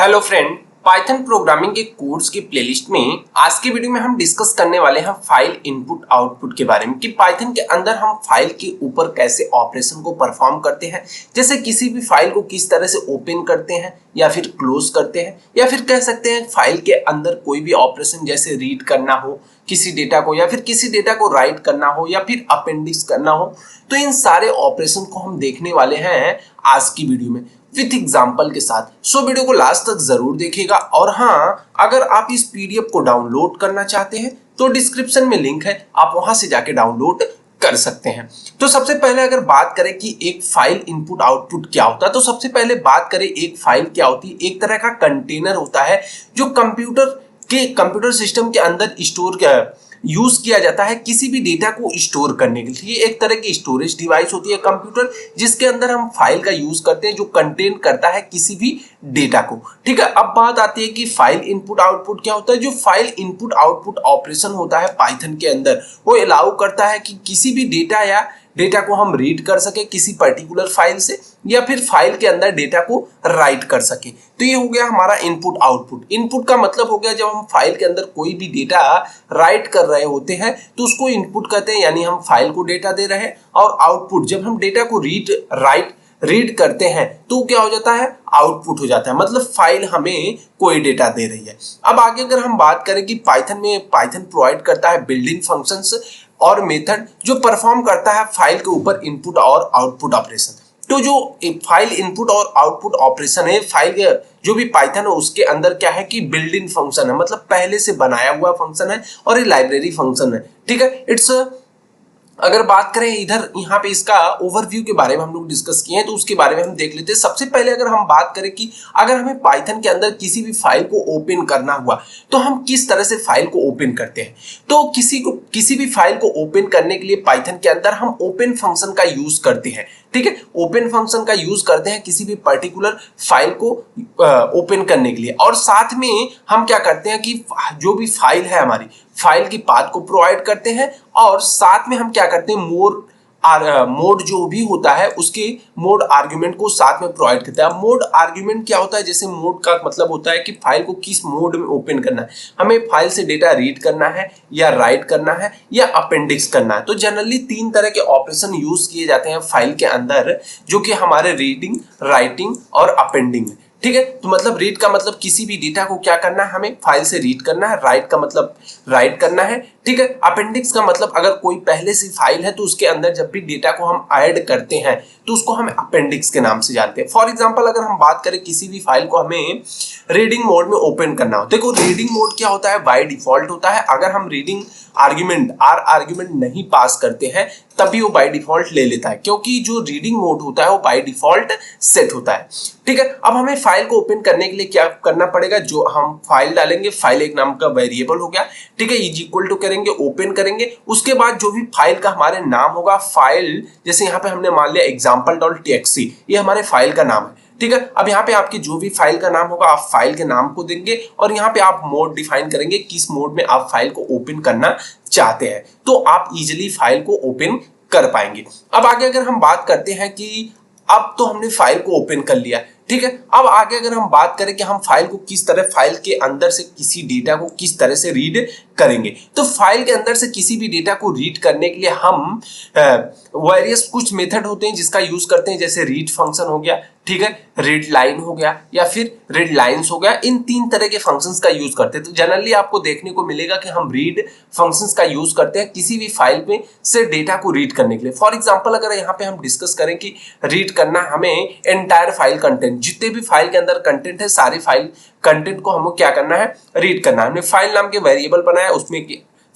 Hello friend, Python programming के course की playlist में आज के वीडियो में हम डिस्कस करने वाले हैं फाइल इनपुट आउटपुट के बारे में कि पाइथन के अंदर हम फाइल के ऊपर कैसे ऑपरेशन को परफॉर्म करते हैं। जैसे किसी भी फाइल को किस तरह से ओपन करते हैं या फिर क्लोज करते हैं, या फिर कह सकते हैं फाइल के अंदर कोई भी ऑपरेशन जैसे रीड करना हो किसी डेटा को, या फिर किसी डेटा को राइट करना हो, या फिर अपेंडिक्स करना हो। तो इन सारे ऑपरेशन को हम देखने वाले हैं आज की वीडियो में विथ एग्जाम्पल के साथ। सो वीडियो को लास्ट तक जरूर देखिएगा। और हाँ, अगर आप इस पीडीएफ को डाउनलोड करना चाहते हैं तो डिस्क्रिप्शन में लिंक है, आप वहां से जाके डाउनलोड कर सकते हैं। तो सबसे पहले अगर बात करें कि एक फाइल इनपुट आउटपुट क्या होता है, तो सबसे पहले बात करें एक फाइल क्या होती है। एक तरह का कंटेनर होता है जो कंप्यूटर सिस्टम के अंदर यूज किया जाता है किसी भी डेटा को स्टोर करने के लिए। एक तरह की स्टोरेज डिवाइस होती है कंप्यूटर, जिसके अंदर हम फाइल का यूज करते हैं जो कंटेन करता है किसी भी डेटा को। ठीक है, अब बात आती है कि फाइल इनपुट आउटपुट क्या होता है। जो फाइल इनपुट आउटपुट ऑपरेशन होता है पाइथन के अंदर, वो अलाउ करता है कि किसी भी डेटा को हम रीड कर सके किसी पर्टिकुलर फाइल से, या फिर फाइल के अंदर डेटा को राइट कर सके। तो ये हो गया हमारा इनपुट आउटपुट। इनपुट का मतलब हो गया जब हम फाइल के अंदर कोई भी डेटा राइट कर रहे होते हैं तो उसको इनपुट कहते हैं, यानी हम फाइल को डेटा दे रहे हैं। और आउटपुट जब हम डेटा को रीड करते हैं तो क्या हो जाता है, आउटपुट हो जाता है, मतलब फाइल हमें कोई डेटा दे रही है। अब आगे अगर हम बात करें कि पाइथन प्रोवाइड करता है बिल्डिंग फंक्शंस और मेथड जो परफॉर्म करता है फाइल के ऊपर इनपुट और आउटपुट ऑपरेशन। तो जो फाइल इनपुट और आउटपुट ऑपरेशन है, फाइल जो भी पाइथन है उसके अंदर क्या है कि बिल्ड इन फंक्शन है, मतलब पहले से बनाया हुआ फंक्शन है और ये लाइब्रेरी फंक्शन है। ठीक है, अगर बात करें इधर यहाँ पे इसका ओवरव्यू के बारे में हम लोग डिस्कस किए हैं, तो उसके बारे में हम देख लेते हैं। सबसे पहले अगर हम बात करें कि अगर हमें पाइथन के अंदर किसी भी फाइल को ओपन करना हुआ तो हम किस तरह से फाइल को ओपन करते हैं। तो किसी भी फाइल को ओपन करने के लिए पाइथन के अंदर हम ओपन फंक्शन का यूज करते हैं। ठीक है, ओपन फंक्शन का यूज करते हैं किसी भी पर्टिकुलर फाइल को ओपन करने के लिए। और साथ में हम क्या करते हैं कि जो भी फाइल है हमारी फाइल की पाथ को प्रोवाइड करते हैं, और साथ में हम क्या करते हैं मोड जो भी होता है उसके मोड आर्ग्यूमेंट को साथ में प्रोवाइड करते हैं। मोड आर्ग्यूमेंट क्या होता है, जैसे मोड का मतलब होता है कि फाइल को किस मोड में ओपन करना है, हमें फाइल से डेटा रीड करना है या राइट करना है या अपेंडिक्स करना है। तो जनरली 3 तरह के ऑपरेशन यूज किए जाते हैं फाइल के अंदर, जो कि हमारे रीडिंग, राइटिंग और अपेंडिंग है। ठीक है, तो मतलब रीड का मतलब किसी भी डेटा को क्या करना है, हमें फाइल से रीड करना है। राइट का मतलब राइट करना है। ठीक है, अपेंडिक्स का मतलब अगर कोई पहले से फाइल है तो उसके अंदर जब भी डेटा को हम ऐड करते हैं तो उसको हम अपेंडिक्स के नाम से जानते हैं। फॉर एग्जांपल अगर हम बात करें किसी भी फाइल को हमें रीडिंग मोड में ओपन करना हो, देखो रीडिंग मोड क्या होता है, बाय डिफॉल्ट होता है। अगर हम रीडिंग आर्ग्यूमेंट नहीं पास करते हैं तभी वो बाय डिफॉल्ट ले लेता है, क्योंकि जो रीडिंग मोड होता है वो बाय डिफॉल्ट सेट होता है। ठीक है, अब हमें फाइल को ओपन करने के लिए क्या करना पड़ेगा, जो हम फाइल डालेंगे, फाइल एक नाम का वेरिएबल हो गया। ठीक है, इज इक्वल टू करेंगे, ओपन करेंगे। उसके बाद जो भी फाइल का हमारे नाम होगा, फाइल जैसे यहाँ पे हमने मान लिया example.txt, ये हमारे फाइल का नाम है। ठीक है, अब यहाँ पे आपकी जो भी फाइल का नाम होगा आप फाइल के नाम को देंगे, और यहाँ पे आप मोड डिफाइन करेंगे किस मोड में आप फाइल को ओपन करना चाहते हैं, तो आप इजिली फाइल को ओपन कर पाएंगे। अब आगे अगर हम बात करते हैं कि अब तो हमने फाइल को ओपन कर लिया। ठीक है, अब आगे अगर हम बात करें कि हम फाइल को किस तरह, फाइल के अंदर से किसी डेटा को किस तरह से रीड करेंगे, तो फाइल के अंदर से किसी भी डेटा को रीड करने के लिए हम वेरियस कुछ मेथड होते हैं जिसका यूज करते हैं, जैसे रीड फंक्शन हो गया, ठीक है, रीड लाइन हो गया, या फिर रीड लाइंस हो गया। इन 3 तरह के फंक्शंस का यूज करते हैं। तो जनरली आपको देखने को मिलेगा कि हम रीड फंक्शंस का यूज करते हैं किसी भी फाइल में से डेटा को रीड करने के लिए। फॉर एग्जांपल अगर यहाँ पे हम डिस्कस करें कि रीड करना हमें एंटायर फाइल कंटेंट, जितने भी फाइल के अंदर कंटेंट है सारे फाइल कंटेंट को हमको क्या करना है, रीड करना है। हमने फाइल नाम के वेरिएबल बनाया, उसमें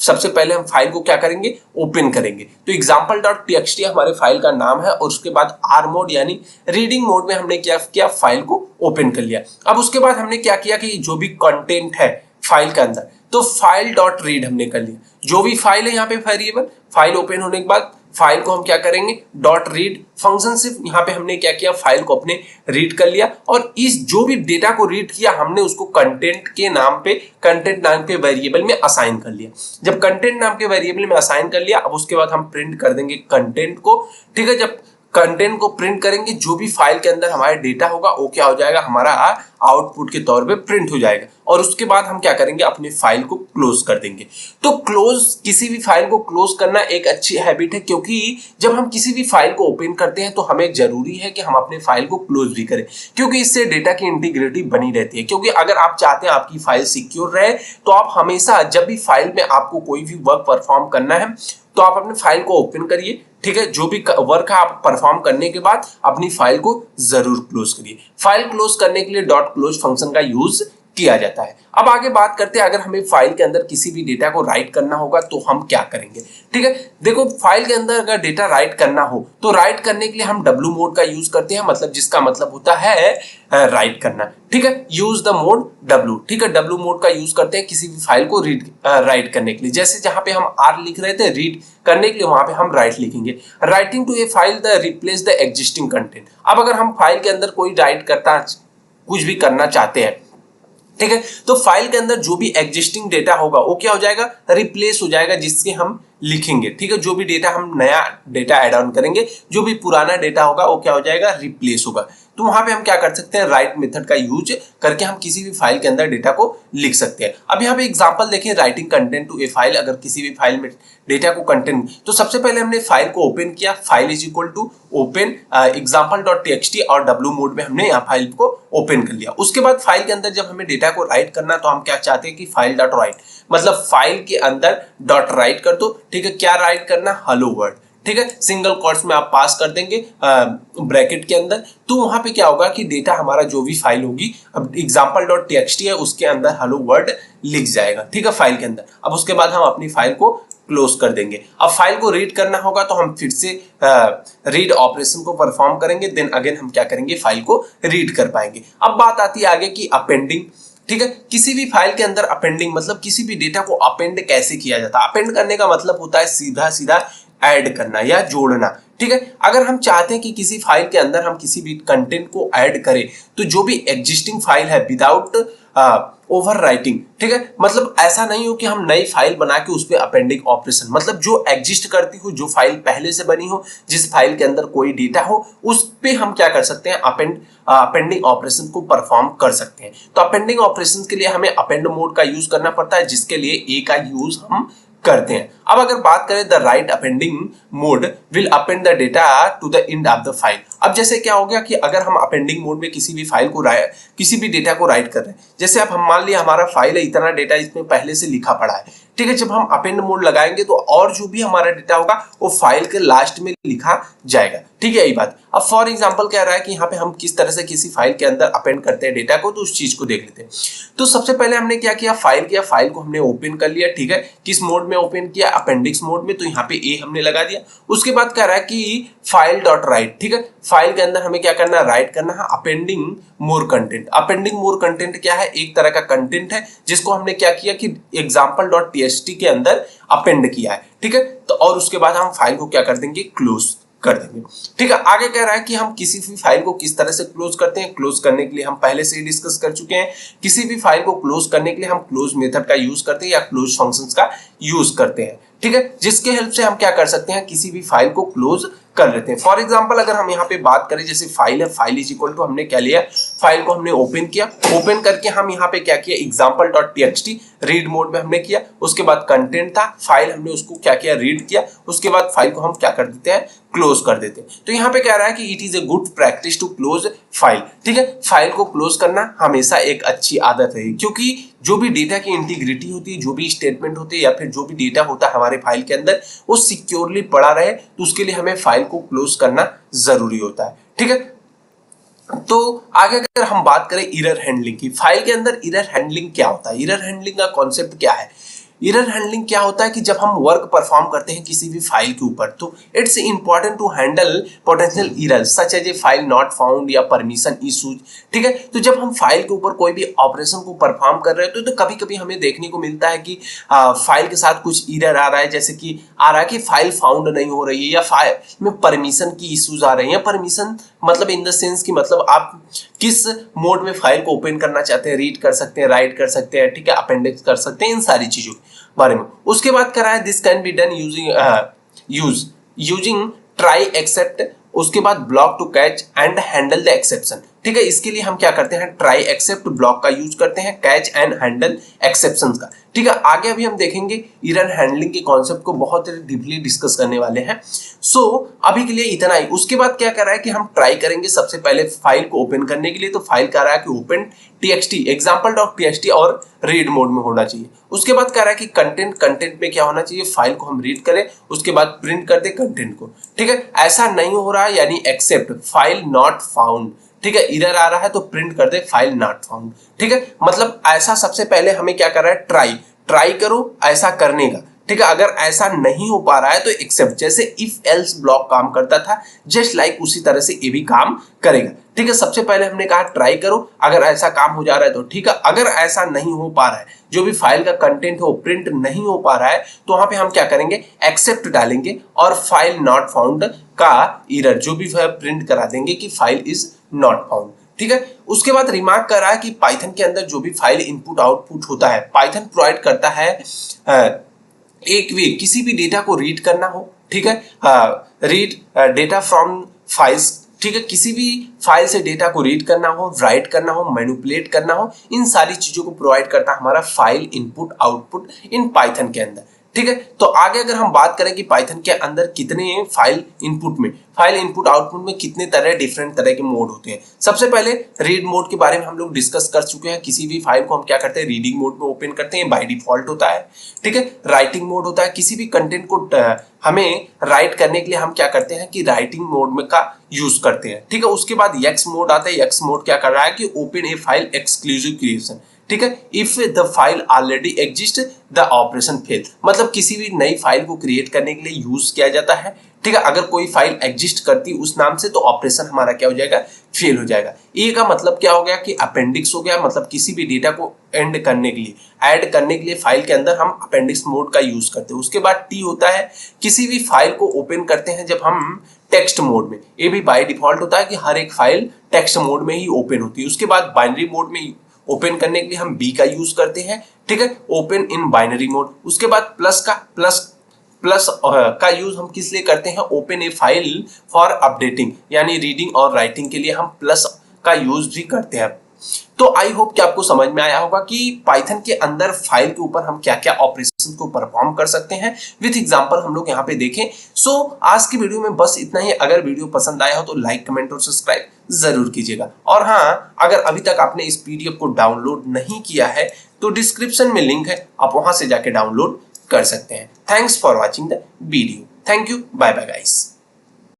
सबसे पहले हम फाइल को क्या करेंगे, ओपन करेंगे। तो example.txt हमारे फाइल का नाम है, और उसके बाद R मोड यानी रीडिंग मोड में हमने क्या किया, फाइल को ओपन कर लिया। अब उसके बाद हमने क्या किया कि जो भी कंटेंट है फाइल के अंदर, तो file.read हमने कर लिया। जो भी फाइल है यहाँ पे वेरिएबल, फाइल ओपन होने के बाद फाइल को हम क्या करेंगे, डॉट रीड फंक्शन से यहाँ पे हमने क्या किया, फाइल को अपने रीड कर लिया, और इस जो भी डेटा को रीड किया हमने उसको कंटेंट नाम के वेरिएबल में असाइन कर लिया। जब कंटेंट नाम के वेरिएबल में असाइन कर लिया, अब उसके बाद हम प्रिंट कर देंगे कंटेंट को। ठीक है, जब कंटेंट को प्रिंट करेंगे, जो भी फाइल के अंदर हमारा डेटा होगा वो क्या हो जाएगा, हमारा आउटपुट के तौर पे प्रिंट हो जाएगा। और उसके बाद हम क्या करेंगे, अपने फाइल को क्लोज कर देंगे। तो क्लोज, किसी भी फाइल को क्लोज करना एक अच्छी हैबिट है, क्योंकि जब हम किसी भी फाइल को ओपन करते हैं तो हमें जरूरी है कि हम अपने फाइल को क्लोज भी करें, क्योंकि इससे डेटा की इंटीग्रिटी बनी रहती है। क्योंकि अगर आप चाहते हैं आपकी फाइल सिक्योर रहे, तो आप हमेशा जब भी फाइल में आपको कोई भी वर्क परफॉर्म करना है तो आप अपने फाइल को ओपन करिए, ठीक है। जो भी वर्क है आप परफॉर्म करने के बाद अपनी फाइल को जरूर क्लोज करिए। फाइल क्लोज करने के लिए डॉट क्लोज फंक्शन का यूज किया जाता है। अब आगे बात करते हैं, अगर हमें फाइल के अंदर किसी भी डेटा को राइट करना होगा तो हम क्या करेंगे, ठीक है। देखो, फाइल के अंदर अगर डेटा राइट करना हो तो राइट करने के लिए हम डब्ल्यू मोड का यूज करते हैं, मतलब जिसका मतलब होता है राइट करना, ठीक है। यूज द मोड डब्ल्यू, ठीक है। डब्ल्यू मोड का यूज करते हैं किसी भी फाइल को रीड राइट करने के लिए। जैसे जहां पे हम आर लिख रहे थे रीड करने के लिए, वहां पे हम राइट लिखेंगे। Writing to a file the replace the existing content. अब अगर हम फाइल के अंदर कोई राइट करता कुछ भी करना चाहते हैं, ठीक है, तो फाइल के अंदर जो भी एग्जिस्टिंग डेटा होगा वो क्या हो जाएगा, रिप्लेस हो जाएगा, जिसके हम लिखेंगे, ठीक है। जो भी डेटा हम नया डेटा ऐड ऑन करेंगे, जो भी पुराना डेटा होगा वो क्या हो जाएगा, रिप्लेस होगा। तो वहां पे हम क्या कर सकते हैं, राइट मेथड का यूज करके हम किसी भी फाइल के अंदर डेटा को लिख सकते हैं। अब यहाँ पे एग्जांपल देखिए, writing content to a file. अगर किसी भी फाइल में डेटा को कंटेंट, तो सबसे पहले हमने फाइल को ओपन किया, file is equal to open example.txt और डब्ल्यू मोड में हमने यहाँ फाइल को ओपन कर लिया। उसके बाद फाइल के अंदर जब हमें डेटा को राइट करना, तो हम क्या चाहते हैं कि फाइल डॉट राइट, मतलब फाइल के अंदर डॉट राइट कर दो, ठीक है। क्या राइट करना, हेलो वर्ल्ड, ठीक है। सिंगल कोट्स में आप पास कर देंगे ब्रैकेट के अंदर, तो वहां पे क्या होगा कि डेटा हमारा जो भी फाइल होगी, अब example.txt है उसके अंदर हेलो वर्ल्ड लिख जाएगा, ठीक है, फाइल के अंदर। अब उसके बाद हम अपनी फाइल को क्लोज कर देंगे। अब फाइल को रीड करना होगा तो हम फिर से रीड ऑपरेशन को परफॉर्म करेंगे, देन अगेन हम क्या करेंगे, फाइल को रीड कर पाएंगे। अब बात आती है आगे की अपेंडिंग, ठीक है। किसी भी फाइल के अंदर अपेंडिंग मतलब किसी भी डेटा को अपेंड कैसे किया जाता है। अपेंड करने का मतलब होता है सीधा सीधा ऐड करना या जोड़ना, ठीक है। अगर हम चाहते हैं कि किसी फाइल के अंदर हम किसी भी कंटेंट को ऐड करें, तो जो भी एग्जिस्टिंग फाइल है विदाउट ओवर राइटिंग, ठीक है, मतलब ऐसा नहीं हो कि हम नई फाइल बना के उस पर अपेंडिंग ऑपरेशन, मतलब जो एग्जिस्ट करती हो, जो फाइल पहले से बनी हो, जिस फाइल के अंदर कोई डेटा हो, उस पे हम क्या कर सकते हैं, अपेंडिंग ऑपरेशन को परफॉर्म कर सकते हैं। तो अपेंडिंग ऑपरेशन के लिए हमें अपेंड मोड का यूज करना पड़ता है, जिसके लिए ए का यूज हम करते हैं। अब अगर बात करें, the write appending mode will append the data to the end of the file. अब जैसे क्या हो गया कि अगर हम अपेंडिंग मोड में किसी भी फाइल को किसी भी डेटा को राइट कर रहे हैं, जैसे अब हम मान लिया हमारा फाइल है, इतना डेटा इसमें पहले से लिखा पड़ा है, ठीक है। जब हम अपेंड मोड लगाएंगे तो और जो भी हमारा डेटा होगा वो फाइल के लास्ट में लिखा जाएगा, ठीक है, यही बात। अब फॉर एग्जांपल कह रहा है कि यहाँ पे हम किस तरह से किसी फाइल के अंदर अपेंड करते हैं डेटा को, तो उस चीज को देख लेते हैं। तो सबसे पहले हमने क्या किया, फाइल को हमने ओपन कर लिया, ठीक है। किस मोड में ओपन किया, अपेंडिक्स मोड में, तो यहाँ पे ए हमने लगा दिया। उसके बाद कह रहा है कि फाइल डॉट राइट, ठीक है। फाइल के अंदर हमें क्या करना है, राइट करना है appending more content. Appending more content क्या है, एक तरह का कंटेंट है जिसको हमने क्या किया कि example.txt के अंदर अपेंड किया है, ठीक है। तो और उसके बाद हम फाइल को क्या कर देंगे, क्लोज कर देंगे, ठीक है। आगे कह रहा है कि हम किसी भी फाइल को किस तरह से क्लोज करते हैं। क्लोज करने के लिए हम पहले से ही डिस्कस कर चुके हैं, किसी भी फाइल को क्लोज करने के लिए हम क्लोज मेथड का यूज करते हैं या क्लोज फंक्शंस का यूज करते हैं, ठीक है, जिसके हेल्प से हम क्या कर सकते हैं, किसी भी फाइल को क्लोज कर लेते हैं। फॉर एग्जांपल अगर हम यहाँ पे बात करें, जैसे फाइल है, फाइल इज इक्वल टू हमने क्या लिया, फाइल को हमने ओपन किया, ओपन करके हम यहाँ पे क्या किया, example.txt रीड मोड में हमने किया। उसके बाद कंटेंट था, फाइल हमने उसको क्या किया, रीड किया। उसके बाद फाइल को हम क्या कर देते हैं, क्लोज कर देते हैं। तो यहाँ पे कह रहा है कि it is a good practice to close file, ठीक है। फाइल को क्लोज करना हमेशा एक अच्छी आदत है, क्योंकि जो भी डेटा की इंटीग्रिटी होती है, जो भी स्टेटमेंट होती है या फिर जो भी डेटा होता है हमारे फाइल के अंदर, वो सिक्योरली पड़ा रहे, तो उसके लिए हमें फाइल को क्लोज करना जरूरी होता है, ठीक है। तो आगे अगर हम बात करें एरर हैंडलिंग की, फाइल के अंदर एरर हैंडलिंग क्या होता है, एरर हैंडलिंग का कॉन्सेप्ट क्या है। एरर हैंडलिंग क्या होता है कि जब हम वर्क परफॉर्म करते हैं किसी भी फाइल के ऊपर, तो it's important to handle potential errors such as a file not found या परमिशन इश्यूज, ठीक है। तो जब हम फाइल के ऊपर कोई भी ऑपरेशन को परफॉर्म कर रहे हैं, तो कभी कभी हमें देखने को मिलता है कि फाइल के साथ कुछ एरर आ रहा है, जैसे कि आ रहा है कि फाइल फाउंड नहीं हो रही है, या फाइल में परमिशन की इश्यूज आ रही है। परमिशन मतलब इन द सेंस की मतलब आप किस मोड में फाइल को ओपन करना चाहते हैं, रीड कर सकते हैं, राइट कर सकते हैं, ठीक है, अपेंडिक्स कर सकते हैं, इन सारी चीजों के बारे में। उसके बाद करा है this can be done using try except उसके बाद block to catch and handle the exception. ठीक है, इसके लिए हम क्या करते हैं, ट्राई एक्सेप्ट ब्लॉक का यूज करते हैं, कैच एंड हैंडल एक्सेप्शंस का। ठीक है, आगे अभी हम देखेंगे एरर हैंडलिंग के कॉन्सेप्ट को बहुत डीपली डिस्कस करने वाले हैं। सो अभी के लिए इतना ही। उसके बाद क्या कर रहा है कि हम ट्राई करेंगे सबसे पहले फाइल को ओपन करने के लिए। तो फाइल कह रहा है कि ओपन txt example.txt और रीड मोड में होना चाहिए। उसके बाद कह रहा है कि कंटेंट में क्या होना चाहिए, फाइल को हम रीड करें, उसके बाद प्रिंट कर दे कंटेंट को। ठीक है, ऐसा नहीं हो रहा है, यानी एक्सेप्ट फाइल नॉट फाउंड। ठीक है, एरर आ रहा है तो प्रिंट कर दे फाइल नॉट फाउंड। ठीक है, मतलब ऐसा सबसे पहले हमें क्या कर रहा है, ट्राई करो ऐसा करने का। ठीक है, अगर ऐसा नहीं हो पा रहा है तो एक्सेप्ट, जैसे इफ एल्स ब्लॉक काम करता था जस्ट लाइक उसी तरह से ये भी काम करेगा। ठीक है, सबसे पहले हमने कहा ट्राई करो, अगर ऐसा काम हो जा रहा है तो ठीक है, अगर ऐसा नहीं हो पा रहा है, जो भी फाइल का कंटेंट हो प्रिंट नहीं हो पा रहा है, तो वहां पे हम क्या करेंगे, एक्सेप्ट डालेंगे और फाइल नॉट फाउंड का एरर जो भी प्रिंट करा देंगे कि फाइल इज नॉट फाउंड। ठीक है, उसके बाद रिमार्क कर रहा है कि पाइथन के अंदर जो भी फाइल इनपुट आउटपुट होता है, पाइथन प्रोवाइड करता है एक वे किसी भी डेटा को रीड करना हो। ठीक है, रीड डेटा फ्रॉम फाइल्स। ठीक है, किसी भी फाइल से डेटा को रीड करना हो, राइट करना हो, मैनिपुलेट करना हो, इन सारी चीजों को प्रोवाइड करता है हमारा file input output in Python के अंदर। ठीक है, तो आगे अगर हम बात करें कि पाइथन के अंदर कितने फाइल इनपुट आउटपुट में कितने डिफरेंट तरह के मोड होते हैं। सबसे पहले रीड मोड के बारे में हम लोग डिस्कस कर चुके हैं। किसी भी फाइल को हम क्या करते हैं, रीडिंग मोड में ओपन करते हैं, बाय डिफॉल्ट होता है। ठीक है, राइटिंग मोड होता है, किसी भी कंटेंट को हमें राइट करने के लिए हम क्या करते हैं कि राइटिंग मोड में का यूज करते हैं। ठीक है, उसके बाद एक्स मोड आता है। एक्स मोड क्या कर रहा है कि ओपन ए फाइल एक्सक्लूसिव क्रिएशन। ठीक है, if the file already exist the operation fail, मतलब किसी भी नई फाइल को क्रिएट करने के लिए यूज किया जाता है। ठीक है, अगर कोई फाइल एग्जिस्ट करती उस नाम से तो ऑपरेशन हमारा क्या हो जाएगा, फेल हो जाएगा। ए का मतलब क्या हो गया कि अपेंडिक्स हो गया, मतलब किसी भी डेटा को ऐड करने के लिए फाइल के अंदर हम अपेंडिक्स मोड का यूज करते हैं। उसके बाद टी होता है, किसी भी फाइल को ओपन करते हैं जब हम टेक्स्ट मोड में, ये भी बाय डिफॉल्ट होता है कि हर एक फाइल टेक्स्ट मोड में ही ओपन होती है। उसके बाद बाइनरी मोड में ओपन करने के लिए हम बी का यूज करते हैं। ठीक है, ओपन इन बाइनरी मोड। उसके बाद प्लस का यूज हम किस लिए करते हैं, open A file for updating, यानी रीडिंग और राइटिंग के लिए हम प्लस का यूज भी करते हैं। तो आई होप कि आपको समझ में आया होगा कि पाइथन के अंदर फाइल के ऊपर हम क्या क्या ऑपरेशन को परफॉर्म कर सकते हैं, विथ एग्जांपल हम लोग यहाँ पे देखें। सो आज की वीडियो में बस इतना ही। अगर वीडियो पसंद आया हो तो लाइक, कमेंट और सब्सक्राइब जरूर कीजिएगा। और हाँ, अगर अभी तक आपने इस पीडीएफ को डाउनलोड नहीं किया है तो डिस्क्रिप्शन में लिंक है, आप वहां से जाके डाउनलोड कर सकते हैं। Thanks for watching the video. Thank you, bye bye guys.